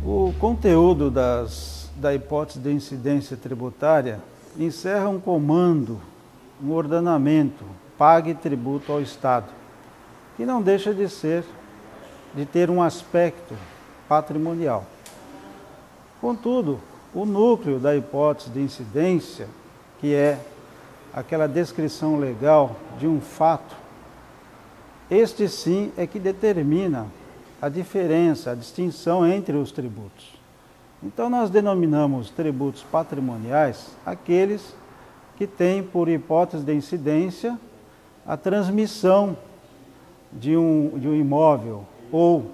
O conteúdo da hipótese de incidência tributária encerra um comando, um ordenamento, pague tributo ao Estado, que não deixa de ter um aspecto patrimonial. Contudo, o núcleo da hipótese de incidência, que é aquela descrição legal de um fato, este sim é que determina a diferença, a distinção entre os tributos. Então nós denominamos tributos patrimoniais aqueles que têm por hipótese de incidência a transmissão de um imóvel ou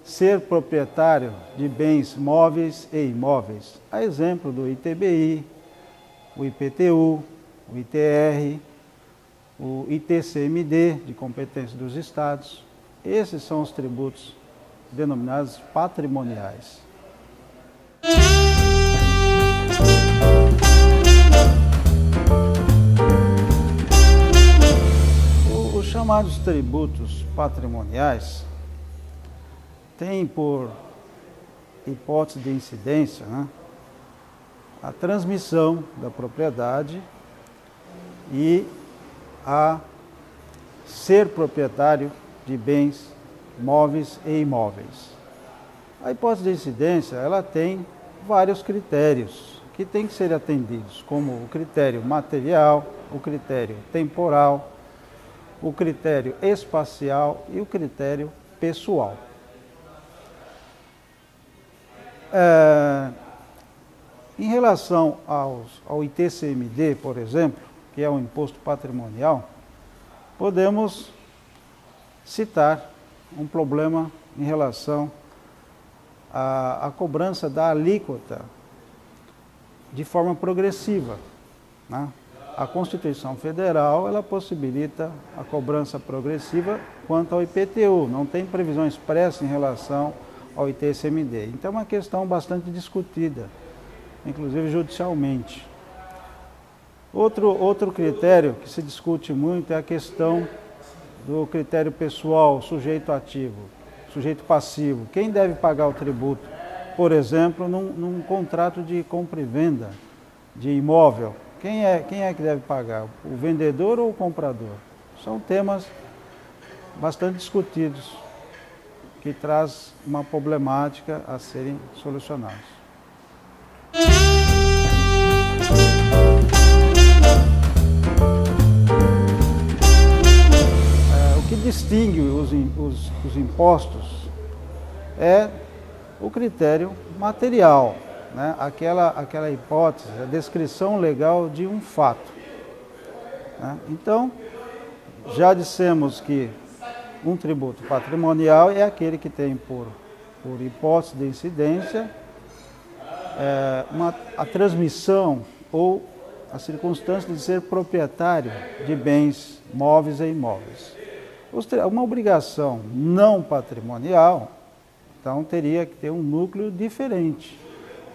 ser proprietário de bens móveis e imóveis. A exemplo do ITBI, o IPTU, o ITR, o ITCMD, de competência dos estados. Esses são os tributos denominados patrimoniais. Os chamados tributos patrimoniais têm por hipótese de incidência, a transmissão da propriedade e a ser proprietário de bens móveis e imóveis. A hipótese de incidência, ela tem vários critérios que têm que ser atendidos, como o critério material, o critério temporal, o critério espacial e o critério pessoal. Em relação ao ITCMD, por exemplo, que é o imposto patrimonial, podemos citar um problema em relação à cobrança da alíquota de forma progressiva, A Constituição Federal, ela possibilita a cobrança progressiva quanto ao IPTU, não tem previsão expressa em relação ao ITCMD. Então é uma questão bastante discutida, inclusive judicialmente. Outro critério que se discute muito é a questão do critério pessoal, sujeito ativo, sujeito passivo. Quem deve pagar o tributo? Por exemplo, num contrato de compra e venda de imóvel, quem é que deve pagar? O vendedor ou o comprador? São temas bastante discutidos, que traz uma problemática a serem solucionados. O que distingue os impostos é o critério material, aquela hipótese, a descrição legal de um fato. Então, já dissemos que um tributo patrimonial é aquele que tem por hipótese de incidência a transmissão ou a circunstância de ser proprietário de bens móveis e imóveis. Uma obrigação não patrimonial, então, teria que ter um núcleo diferente.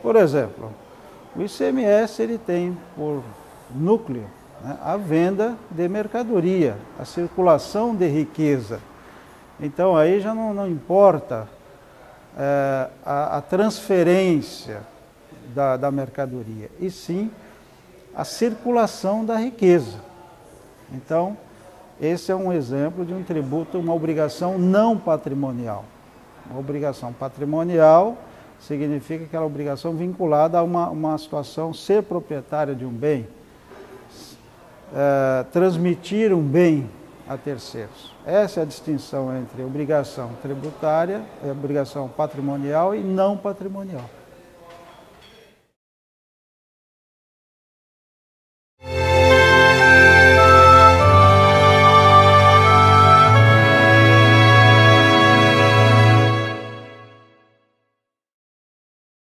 Por exemplo, o ICMS ele tem por núcleo a venda de mercadoria, a circulação de riqueza. Então, aí já não importa a transferência da mercadoria, e sim a circulação da riqueza. Então, esse é um exemplo de um tributo, uma obrigação não patrimonial. Uma obrigação patrimonial significa aquela obrigação vinculada a uma situação, ser proprietário de um bem, transmitir um bem a terceiros. Essa é a distinção entre obrigação tributária, obrigação patrimonial e não patrimonial.